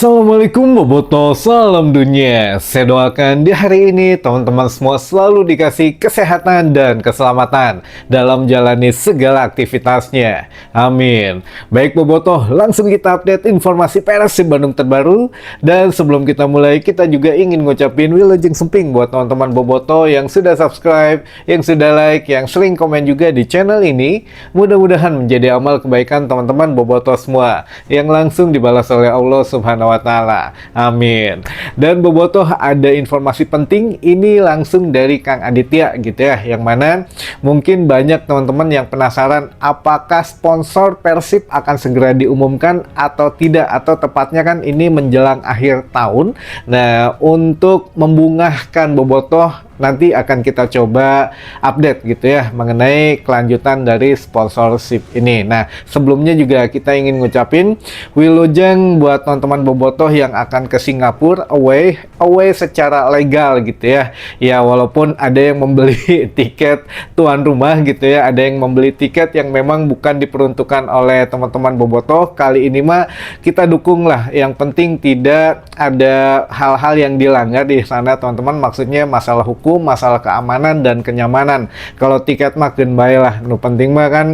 Assalamualaikum Boboto, salam dunia. Saya doakan di hari ini teman-teman semua selalu dikasih kesehatan dan keselamatan dalam jalani segala aktivitasnya. Amin. Baik Boboto, langsung kita update informasi Persib Bandung terbaru. Dan sebelum kita mulai, kita juga ingin ngucapin wilujeng semping buat teman-teman Boboto yang sudah subscribe, yang sudah like, yang sering komen juga di channel ini. Mudah-mudahan menjadi amal kebaikan teman-teman Boboto semua yang langsung dibalas oleh Allah Subhanahu wa Ta'ala. Amin. Dan Bobotoh, ada informasi penting ini langsung dari Kang Aditya gitu ya, yang mana mungkin banyak teman-teman yang penasaran apakah sponsor Persib akan segera diumumkan atau tidak, atau tepatnya kan ini menjelang akhir tahun. Nah, untuk membungahkan Bobotoh, nanti akan kita coba update gitu ya mengenai kelanjutan dari sponsorship ini. Nah, sebelumnya juga kita ingin ngucapin wilujeng buat teman-teman Bobotoh yang akan ke Singapura away secara legal gitu ya. Ya, walaupun ada yang membeli tiket tuan rumah gitu ya, ada yang membeli tiket yang memang bukan diperuntukkan oleh teman-teman Bobotoh. Kali ini mah kita dukung lah. Yang penting tidak ada hal-hal yang dilanggar di sana teman-teman. Maksudnya masalah hukum, masalah keamanan dan kenyamanan. Kalau tiket mah keun bae lah. Nu penting mah kan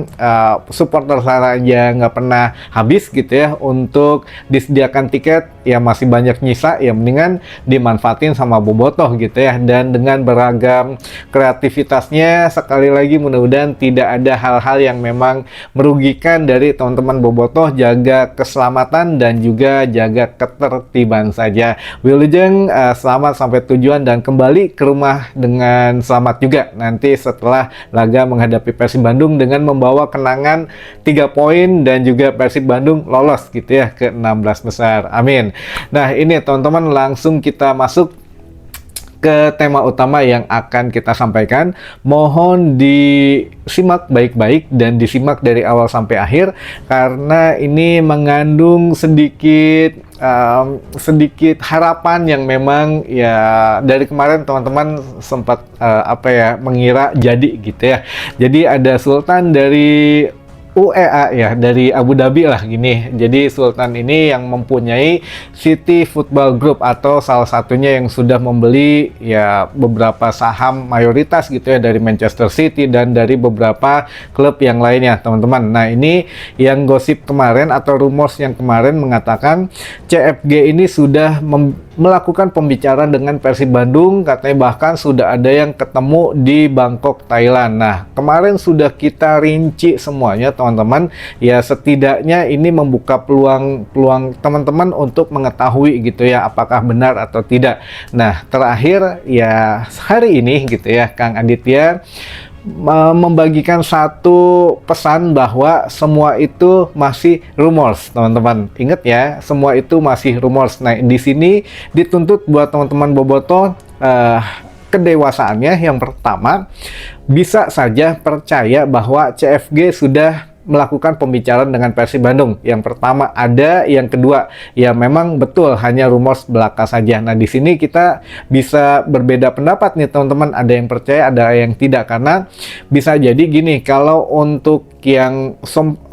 supporter sana aja nggak pernah habis gitu ya. Untuk disediakan tiket ya masih banyak nyisa, ya mendingan dimanfaatin sama Bobotoh gitu ya. Dan dengan beragam kreativitasnya, sekali lagi mudah-mudahan tidak ada hal-hal yang memang merugikan dari teman-teman Bobotoh. Jaga keselamatan dan juga jaga ketertiban saja. Wilujeng selamat sampai tujuan dan kembali ke rumah dengan selamat juga nanti setelah laga menghadapi Persib Bandung dengan membawa kenangan 3 poin dan juga Persib Bandung lolos gitu ya ke 16 besar. Amin. Nah, ini teman-teman langsung kita masuk ke tema utama yang akan kita sampaikan. Mohon disimak baik-baik dan disimak dari awal sampai akhir karena ini mengandung sedikit harapan yang memang ya dari kemarin teman-teman sempat mengira jadi gitu ya. Jadi ada Sultan dari UEA ya, dari Abu Dhabi lah gini. Jadi Sultan ini yang mempunyai City Football Group atau salah satunya yang sudah membeli ya beberapa saham mayoritas gitu ya dari Manchester City dan dari beberapa klub yang lainnya teman-teman. Nah, ini yang gosip kemarin atau rumors yang kemarin mengatakan CFG ini sudah melakukan pembicaraan dengan Persib Bandung, katanya bahkan sudah ada yang ketemu di Bangkok, Thailand. Nah, kemarin sudah kita rinci semuanya teman-teman, ya setidaknya ini membuka peluang teman-teman untuk mengetahui gitu ya apakah benar atau tidak. Nah, terakhir ya hari ini gitu ya Kang Aditya membagikan satu pesan bahwa semua itu masih rumors, teman-teman. Ingat ya, semua itu masih rumors. Nah, di sini dituntut buat teman-teman Bobotoh kedewasaannya. Yang pertama, bisa saja percaya bahwa CFG sudah melakukan pembicaraan dengan Persib Bandung. Yang pertama ada, yang kedua ya memang betul hanya rumors belaka saja. Nah, di sini kita bisa berbeda pendapat nih teman-teman, ada yang percaya, ada yang tidak, karena bisa jadi gini, kalau untuk yang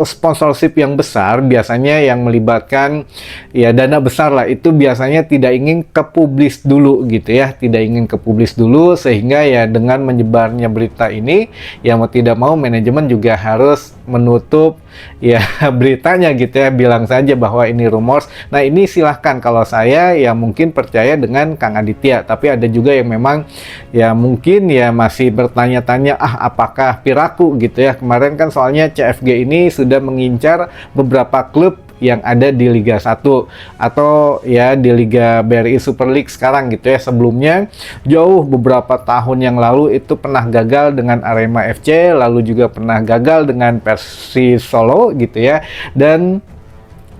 sponsorship yang besar biasanya yang melibatkan ya dana besar lah, itu biasanya tidak ingin kepublis dulu gitu ya, tidak ingin kepublis dulu, sehingga ya dengan menyebarnya berita ini ya mau tidak mau manajemen juga harus menutup ya beritanya gitu ya, bilang saja bahwa ini rumors. Nah, ini silahkan, kalau saya ya mungkin percaya dengan Kang Aditya, tapi ada juga yang memang ya mungkin ya masih bertanya-tanya apakah piraku gitu ya. Kemarin kan soalnya CFG ini sudah mengincar beberapa klub yang ada di Liga 1 atau ya di Liga BRI Super League sekarang gitu ya. Sebelumnya jauh beberapa tahun yang lalu itu pernah gagal dengan Arema FC, lalu juga pernah gagal dengan Persis Solo gitu ya. Dan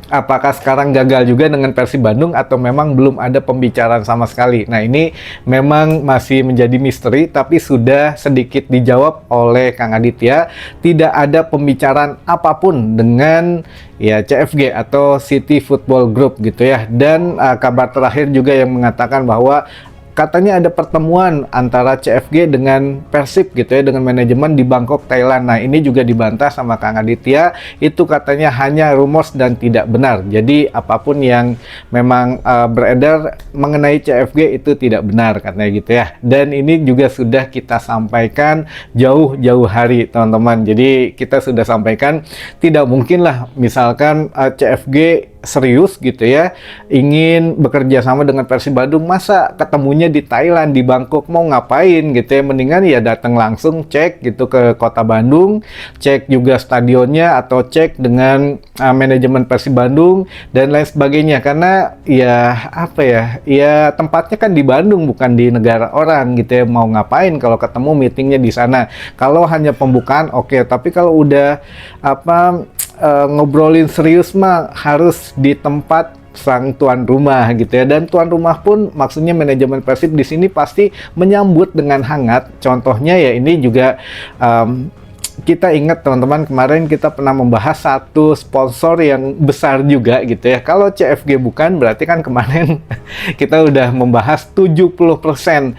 apakah sekarang gagal juga dengan Persib Bandung atau memang belum ada pembicaraan sama sekali? Nah, ini memang masih menjadi misteri, tapi sudah sedikit dijawab oleh Kang Aditya. Tidak ada pembicaraan apapun dengan ya CFG atau City Football Group gitu ya. Dan kabar terakhir juga yang mengatakan bahwa katanya ada pertemuan antara CFG dengan Persib gitu ya, dengan manajemen di Bangkok, Thailand. Nah, ini juga dibantah sama Kang Aditya, itu katanya hanya rumors dan tidak benar. Jadi apapun yang memang beredar mengenai CFG itu tidak benar katanya gitu ya. Dan ini juga sudah kita sampaikan jauh-jauh hari, teman-teman. Jadi kita sudah sampaikan tidak mungkin lah misalkan CFG serius gitu ya, ingin bekerja sama dengan Persib Bandung, masa ketemunya di Thailand, di Bangkok, mau ngapain gitu ya, mendingan ya datang langsung, cek gitu ke kota Bandung, cek juga stadionnya atau cek dengan manajemen Persib Bandung dan lain sebagainya, karena ya apa ya, ya tempatnya kan di Bandung bukan di negara orang gitu ya, mau ngapain kalau ketemu meetingnya di sana. Kalau hanya pembukaan oke, tapi kalau udah apa ngobrolin serius mah harus di tempat sang tuan rumah gitu ya, dan tuan rumah pun maksudnya manajemen Persib di sini pasti menyambut dengan hangat. Contohnya ya ini juga kita ingat teman-teman, kemarin kita pernah membahas satu sponsor yang besar juga gitu ya. Kalau CFG bukan, berarti kan kemarin kita udah membahas 70%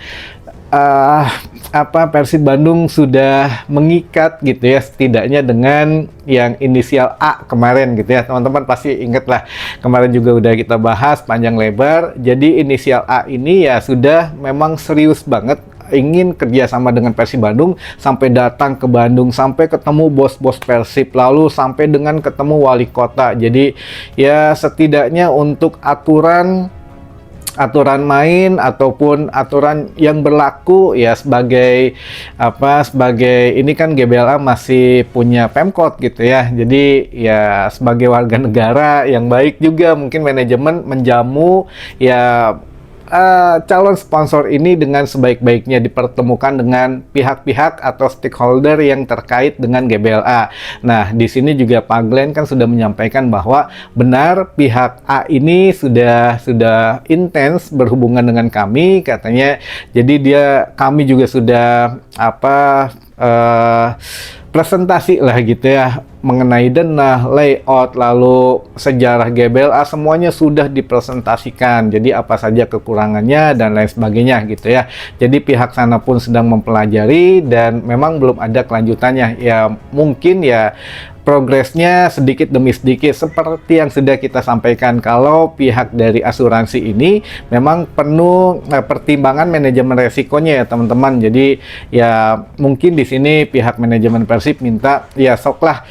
Persib Bandung sudah mengikat gitu ya, setidaknya dengan yang inisial A kemarin gitu ya. Teman-teman pasti ingat lah, kemarin juga udah kita bahas panjang lebar. Jadi inisial A ini ya sudah memang serius banget ingin kerjasama dengan Persib Bandung, sampai datang ke Bandung, sampai ketemu bos-bos Persib, lalu sampai dengan ketemu wali kota. Jadi ya setidaknya untuk aturan main ataupun aturan yang berlaku ya, sebagai ini kan GBLA masih punya Pemkot gitu ya. Jadi ya sebagai warga negara yang baik juga, mungkin manajemen menjamu ya calon sponsor ini dengan sebaik-baiknya, dipertemukan dengan pihak-pihak atau stakeholder yang terkait dengan GBLA. Nah, di sini juga Pak Glenn kan sudah menyampaikan bahwa benar pihak A ini sudah intens berhubungan dengan kami katanya. Jadi kami juga sudah presentasi lah gitu ya, mengenai denah, layout, lalu sejarah GBLA, semuanya sudah dipresentasikan. Jadi apa saja kekurangannya dan lain sebagainya gitu ya. Jadi pihak sana pun sedang mempelajari dan memang belum ada kelanjutannya. Ya mungkin ya progresnya sedikit demi sedikit, seperti yang sudah kita sampaikan. Kalau pihak dari asuransi ini memang penuh pertimbangan manajemen resikonya ya teman-teman. Jadi ya mungkin di sini pihak manajemen Persib minta ya soklah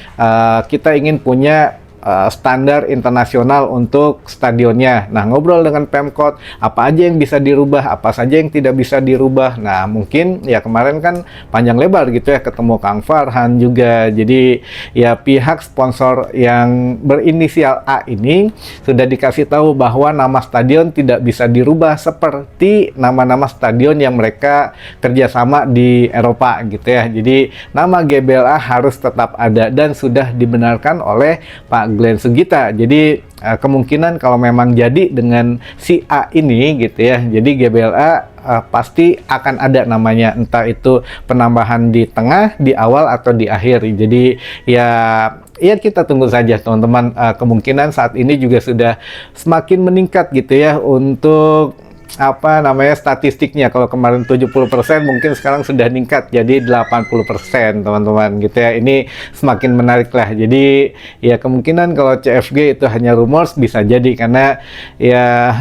kita ingin punya standar internasional untuk stadionnya. Nah, ngobrol dengan Pemkot, apa aja yang bisa dirubah, apa saja yang tidak bisa dirubah. Nah, mungkin ya kemarin kan panjang lebar gitu ya, ketemu Kang Farhan juga. Jadi ya pihak sponsor yang berinisial A ini sudah dikasih tahu bahwa nama stadion tidak bisa dirubah seperti nama-nama stadion yang mereka kerjasama di Eropa gitu ya. Jadi nama GBLA harus tetap ada dan sudah dibenarkan oleh Pak Glenn Sugita. Jadi kemungkinan kalau memang jadi dengan si A ini gitu ya, jadi GBLA pasti akan ada namanya, entah itu penambahan di tengah, di awal, atau di akhir. Jadi ya kita tunggu saja teman-teman. Kemungkinan saat ini juga sudah semakin meningkat gitu ya untuk statistiknya. Kalau kemarin 70%, mungkin sekarang sudah meningkat jadi 80% teman-teman gitu ya. Ini semakin menarik lah. Jadi ya kemungkinan kalau CFG itu hanya rumors, bisa jadi karena ya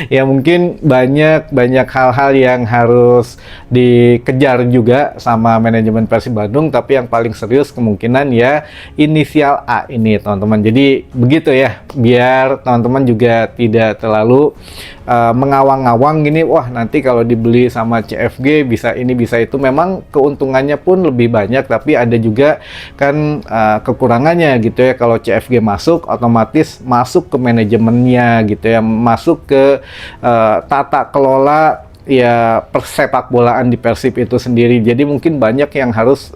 ya mungkin banyak hal-hal yang harus dikejar juga sama manajemen Persib Bandung, tapi yang paling serius kemungkinan ya inisial A ini teman-teman. Jadi begitu ya, biar teman-teman juga tidak terlalu mengawang-awang gini, wah nanti kalau dibeli sama CFG bisa ini bisa itu. Memang keuntungannya pun lebih banyak, tapi ada juga kan kekurangannya gitu ya. Kalau CFG masuk, otomatis masuk ke manajemennya gitu ya, masuk ke tata kelola ya persepak bolaan di Persib itu sendiri. Jadi mungkin banyak yang harus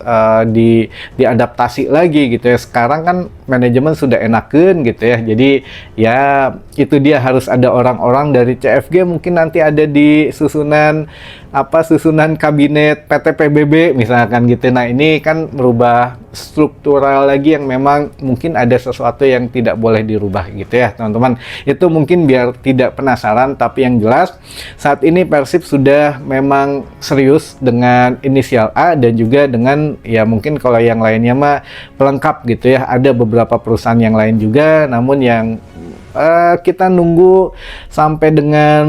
diadaptasi lagi gitu ya. Sekarang kan manajemen sudah enakeun gitu ya. Jadi ya itu dia, harus ada orang-orang dari CFG mungkin nanti ada di susunan susunan kabinet PT PBB misalkan gitu. Nah, ini kan merubah struktural lagi yang memang mungkin ada sesuatu yang tidak boleh dirubah gitu ya, teman-teman. Itu mungkin biar tidak penasaran, tapi yang jelas saat ini Persib sudah memang serius dengan inisial A dan juga dengan ya mungkin kalau yang lainnya mah pelengkap gitu ya. Ada beberapa perusahaan yang lain juga, namun yang kita nunggu sampai dengan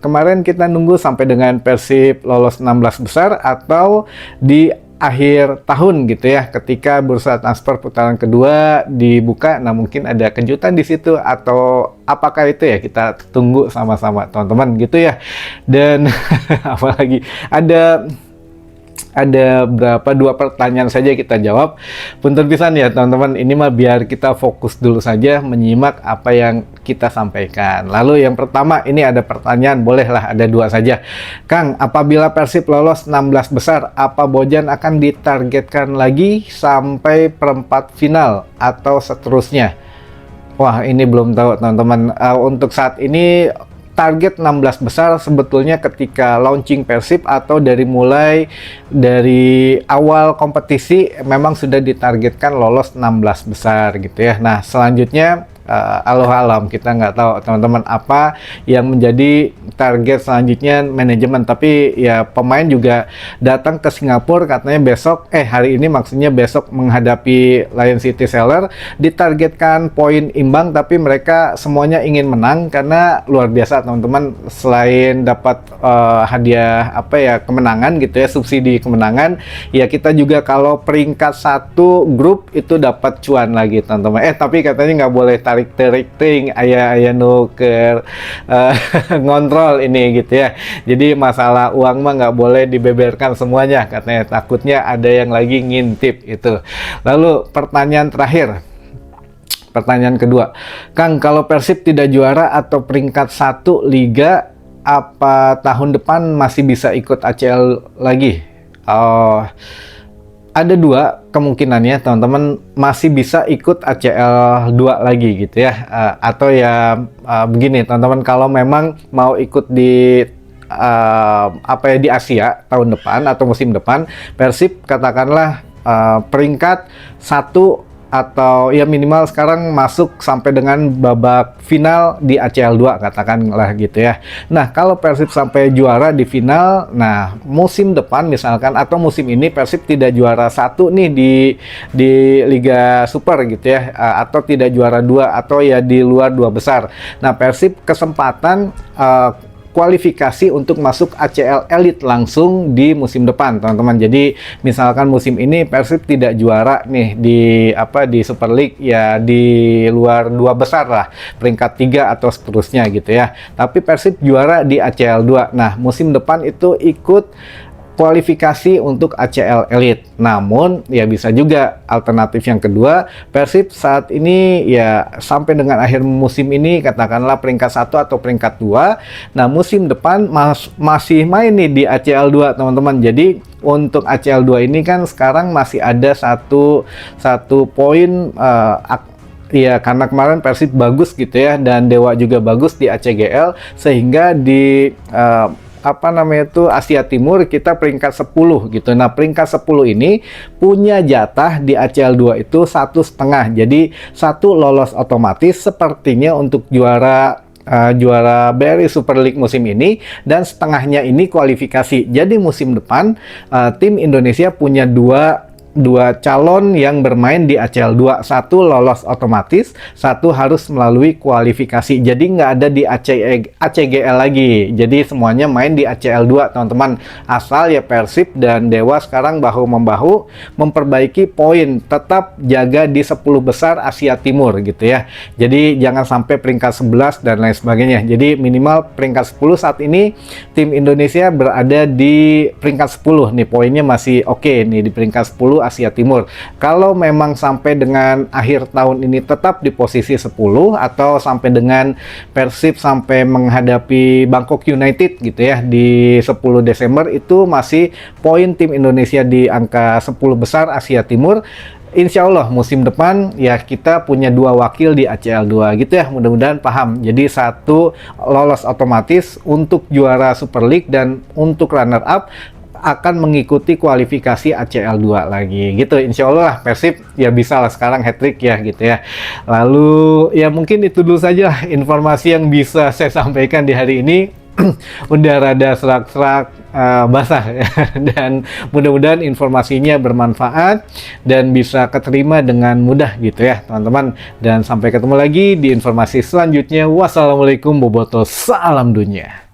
kemarin kita nunggu sampai dengan Persib lolos 16 besar atau di akhir tahun gitu ya, ketika bursa transfer putaran kedua dibuka. Nah, mungkin ada kejutan di situ atau apakah itu ya, kita tunggu sama-sama teman-teman gitu ya. Dan apalagi ada dua pertanyaan saja kita jawab. Punten pisan ya teman-teman, ini mah biar kita fokus dulu saja menyimak apa yang kita sampaikan. Lalu yang pertama, ini ada pertanyaan, bolehlah ada dua saja. Kang, apabila Persib lolos 16 besar, apa Bojan akan ditargetkan lagi sampai perempat final atau seterusnya? Wah, ini belum tahu teman-teman. Untuk saat ini target 16 besar sebetulnya ketika launching Persib atau dari awal kompetisi memang sudah ditargetkan lolos 16 besar gitu ya. Nah, selanjutnya Allahualam, kita nggak tahu teman-teman apa yang menjadi target selanjutnya manajemen. Tapi ya pemain juga datang ke Singapura katanya hari ini maksudnya besok menghadapi Lion City Seller, ditargetkan poin imbang, tapi mereka semuanya ingin menang karena luar biasa teman-teman. Selain dapat hadiah kemenangan gitu ya, subsidi kemenangan, ya kita juga kalau peringkat 1 grup itu dapat cuan lagi teman-teman. Tapi katanya nggak boleh tarik ting ayah nuker ngontrol ini gitu ya. Jadi masalah uang mah nggak boleh dibeberkan semuanya katanya, takutnya ada yang lagi ngintip itu. Lalu pertanyaan terakhir, pertanyaan kedua, Kang, kalau Persib tidak juara atau peringkat 1 Liga, apa tahun depan masih bisa ikut ACL lagi? Ada dua kemungkinannya teman-teman, masih bisa ikut ACL 2 lagi gitu ya. Atau ya begini teman-teman, kalau memang mau ikut di di Asia tahun depan atau musim depan, Persib katakanlah peringkat 1 atau ya minimal sekarang masuk sampai dengan babak final di ACL 2 katakanlah gitu ya. Nah, kalau Persib sampai juara di final, nah musim depan misalkan atau musim ini Persib tidak juara 1 nih di Liga Super gitu ya, atau tidak juara 2 atau ya di luar 2 besar. Nah, Persib kesempatan kualifikasi untuk masuk ACL Elite langsung di musim depan teman-teman. Jadi misalkan musim ini Persib tidak juara nih di Super League, ya di luar 2 besar lah, peringkat 3 atau seterusnya gitu ya, tapi Persib juara di ACL 2. Nah, musim depan itu ikut kualifikasi untuk ACL Elite. Namun ya bisa juga alternatif yang kedua, Persib saat ini ya sampai dengan akhir musim ini katakanlah peringkat 1 atau peringkat 2. Nah, musim depan masih main nih di ACL 2 teman-teman. Jadi untuk ACL 2 ini kan sekarang masih ada satu poin, ya karena kemarin Persib bagus gitu ya, dan Dewa juga bagus di ACGL, sehingga di Asia Timur kita peringkat 10 gitu. Nah, peringkat 10 ini punya jatah di ACL 2 itu 1,5. Jadi 1 lolos otomatis sepertinya untuk juara BRI Super League musim ini, dan setengahnya ini kualifikasi. Jadi musim depan tim Indonesia punya dua calon yang bermain di ACL 2. 1 lolos otomatis, 1 harus melalui kualifikasi. Jadi nggak ada di ACGL lagi. Jadi semuanya main di ACL 2 teman-teman. Asal ya Persib dan Dewa sekarang bahu-membahu memperbaiki poin, tetap jaga di 10 besar Asia Timur gitu ya. Jadi jangan sampai peringkat 11 dan lain sebagainya. Jadi minimal peringkat 10 saat ini tim Indonesia berada di peringkat 10 nih, poinnya masih oke nih di peringkat 10 Asia Timur. Kalau memang sampai dengan akhir tahun ini tetap di posisi 10 atau sampai dengan Persib sampai menghadapi Bangkok United gitu ya di 10 Desember itu masih poin tim Indonesia di angka 10 besar Asia Timur. Insya Allah musim depan ya kita punya 2 wakil di ACL 2 gitu ya, mudah-mudahan paham. Jadi 1 lolos otomatis untuk juara Super League dan untuk runner up akan mengikuti kualifikasi ACL 2 lagi gitu. Insya Allah Persib ya bisa lah sekarang hat-trick ya gitu ya. Lalu ya mungkin itu dulu saja informasi yang bisa saya sampaikan di hari ini. Udah rada serak-serak basah ya. Dan mudah-mudahan informasinya bermanfaat dan bisa keterima dengan mudah gitu ya teman-teman. Dan sampai ketemu lagi di informasi selanjutnya. Wassalamualaikum bobotoh, salam dunia.